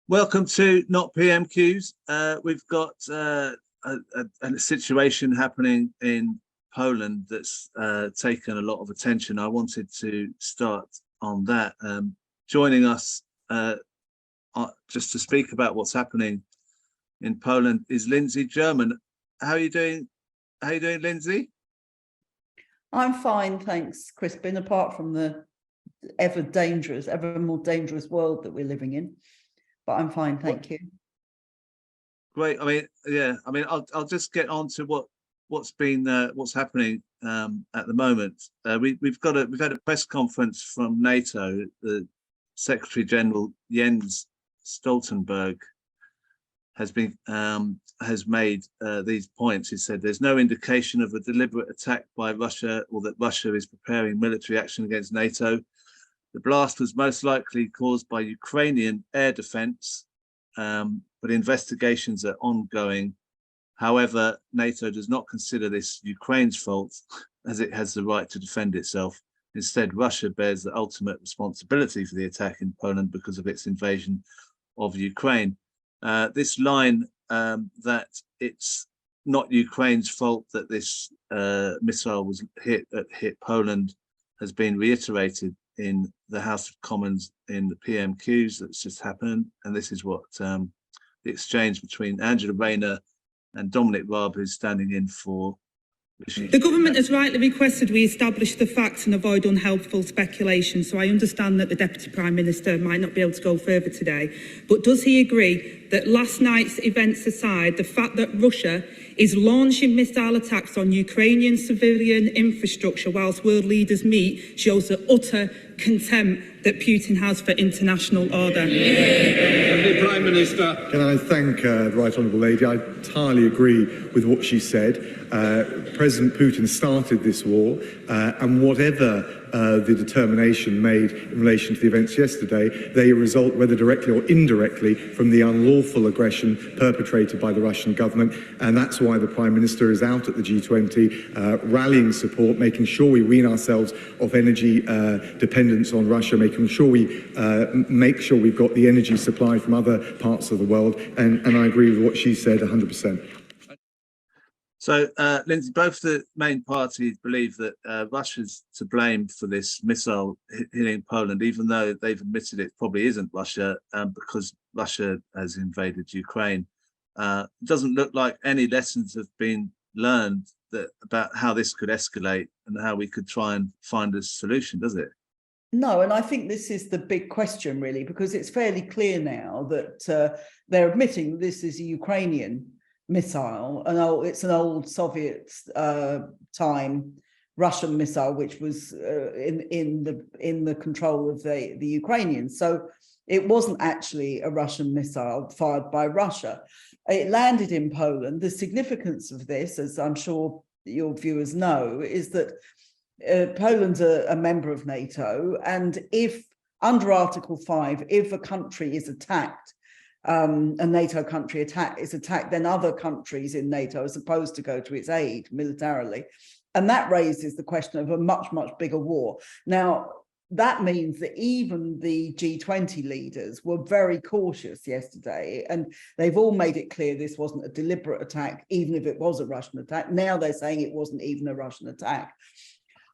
Welcome to Not PMQs. We've got a situation happening in Poland that's taken a lot of attention. I wanted to start on that. Joining us just to speak about what's happening in Poland is Lindsey German. How are you doing? How are you doing, Lindsey? I'm fine, thanks, Crispin, apart from the ever more dangerous world that we're living in. But I'm fine, thank you. Great. I'll just get on to what's happening at the moment. We've had a press conference from NATO. The Secretary General Jens Stoltenberg has made these points. He said there's no indication of a deliberate attack by Russia or that Russia is preparing military action against NATO. The blast was most likely caused by Ukrainian air defense, but investigations are ongoing. However, NATO does not consider this Ukraine's fault, as it has the right to defend itself. Instead, Russia bears the ultimate responsibility for the attack in Poland because of its invasion of Ukraine. This line that it's not Ukraine's fault that this missile was hit Poland has been reiterated in the House of Commons in the PMQs that's just happened, and this is what the exchange between Angela Rayner and Dominic Raab, who's standing in for. The government has rightly requested we establish the facts and avoid unhelpful speculation, so I understand that the Deputy Prime Minister might not be able to go further today, but does he agree that last night's events aside, the fact that Russia is launching missile attacks on Ukrainian civilian infrastructure whilst world leaders meet shows the utter contempt that Putin has for international order? The Prime Minister. Can I thank the Right Honourable Lady? I entirely agree with what she said. President Putin started this war, and whatever the determination made in relation to the events yesterday, they result, whether directly or indirectly, from the unlawful aggression perpetrated by the Russian government. And that's why the Prime Minister is out at the G20, rallying support, making sure we wean ourselves off energy dependence on Russia, making sure we we've got the energy supply from other parts of the world. And I agree with what she said 100%. So, Lindsey, both the main parties believe that Russia's to blame for this missile hitting Poland, even though they've admitted it probably isn't Russia, because Russia has invaded Ukraine. It doesn't look like any lessons have been learned about how this could escalate and how we could try and find a solution, does it? No, and I think this is the big question, really, because it's fairly clear now that they're admitting this is a Ukrainian missile, and it's an old Soviet time Russian missile, which was in the control of the Ukrainians. So it wasn't actually a Russian missile fired by Russia. It landed in Poland. The significance of this, as I'm sure your viewers know, is that Poland's a member of NATO, and if under Article 5, if a country is attacked, a NATO country is attacked, then other countries in NATO are supposed to go to its aid militarily. And that raises the question of a much, much bigger war. Now, that means that even the G20 leaders were very cautious yesterday, and they've all made it clear this wasn't a deliberate attack, even if it was a Russian attack. Now they're saying it wasn't even a Russian attack.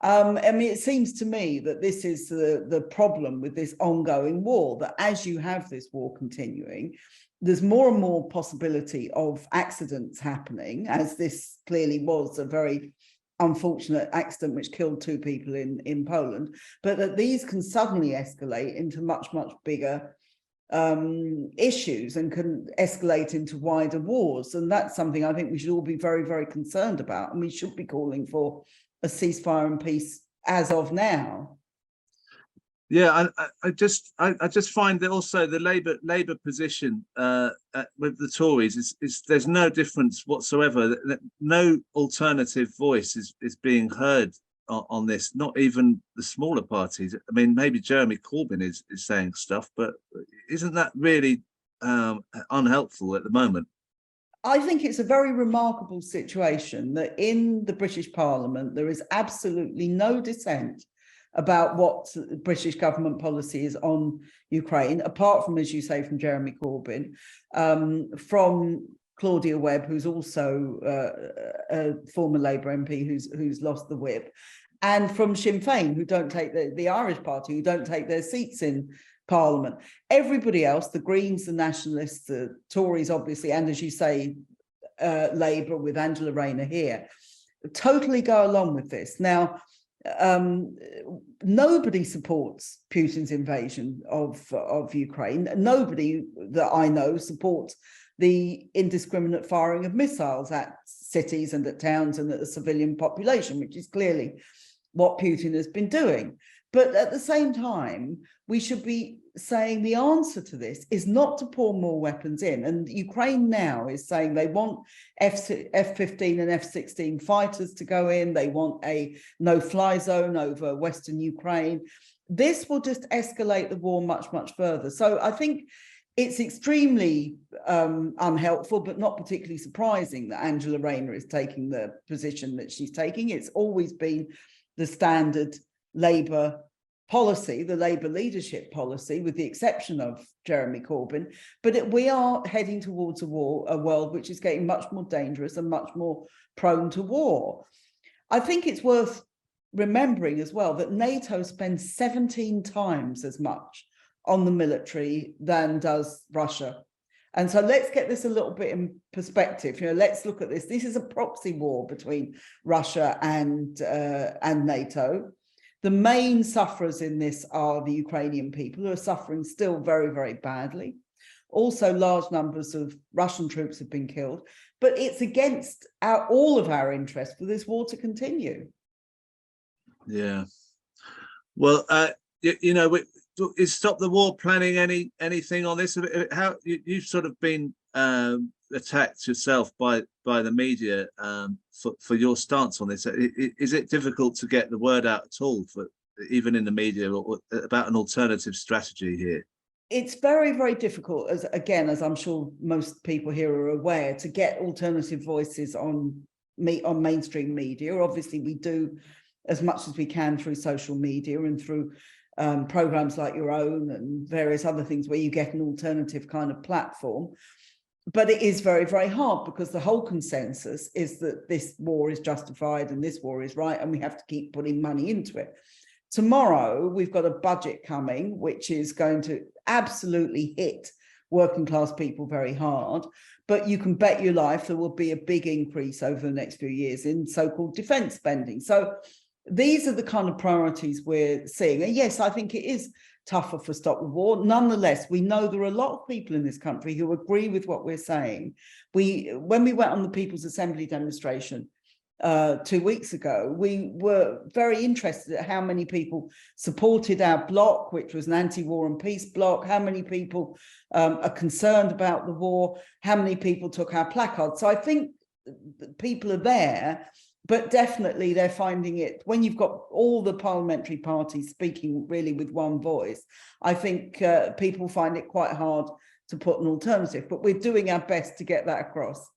It seems to me that this is the problem with this ongoing war, that as you have this war continuing, there's more and more possibility of accidents happening, as this clearly was a very unfortunate accident which killed 2 people in Poland, but that these can suddenly escalate into much, much bigger issues and can escalate into wider wars. And that's something I think we should all be very, very concerned about, and we should be calling for a ceasefire and peace as of now. Yeah, I just find that also the Labour position with the Tories is there's no difference whatsoever. No alternative voice is being heard on this. Not even the smaller parties. I mean, maybe Jeremy Corbyn is saying stuff, but isn't that really unhelpful at the moment? I think it's a very remarkable situation that in the British Parliament there is absolutely no dissent about what the British government policy is on Ukraine, apart from, as you say, from Jeremy Corbyn, from Claudia Webb, who's also a former Labour MP who's lost the whip, and from Sinn Féin, who don't take the Irish party, who don't take their seats in Parliament. Everybody else, the Greens, the Nationalists, the Tories, obviously, and as you say, Labour with Angela Rayner here, totally go along with this. Now, nobody supports Putin's invasion of Ukraine. Nobody that I know supports the indiscriminate firing of missiles at cities and at towns and at the civilian population, which is clearly what Putin has been doing. But at the same time, we should be saying the answer to this is not to pour more weapons in. And Ukraine now is saying they want F-15 and F-16 fighters to go in. They want a no-fly zone over Western Ukraine. This will just escalate the war much, much further. So I think it's extremely unhelpful, but not particularly surprising that Angela Rayner is taking the position that she's taking. It's always been the standard Labour policy, the Labour leadership policy, with the exception of Jeremy Corbyn. But we are heading towards a world which is getting much more dangerous and much more prone to war. I think it's worth remembering as well that NATO spends 17 times as much on the military than does Russia. And so let's get this a little bit in perspective. You know, let's look at this. This is a proxy war between Russia and NATO. The main sufferers in this are the Ukrainian people, who are suffering still very, very badly. Also, large numbers of Russian troops have been killed, but it's against all of our interests for this war to continue. Yeah. Well, you know, is Stop the War planning anything on this? How you've sort of been attacked yourself by the media for your stance on this. Is it difficult to get the word out at all, for even in the media, or about an alternative strategy here? It's very, very difficult, as I'm sure most people here are aware, to get alternative voices on mainstream media. Obviously, we do as much as we can through social media and through programs like your own and various other things where you get an alternative kind of platform. But it is very, very hard, because the whole consensus is that this war is justified and this war is right, and we have to keep putting money into it. Tomorrow, we've got a budget coming, which is going to absolutely hit working class people very hard. But you can bet your life there will be a big increase over the next few years in so-called defence spending. So these are the kind of priorities we're seeing. And yes, I think it is tougher for Stop the War. Nonetheless, we know there are a lot of people in this country who agree with what we're saying. When we went on the People's Assembly demonstration 2 weeks ago, we were very interested at how many people supported our bloc, which was an anti-war and peace bloc, how many people are concerned about the war, how many people took our placards. So I think people are there, but definitely they're finding it, when you've got all the parliamentary parties speaking really with one voice, I think people find it quite hard to put an alternative, but we're doing our best to get that across.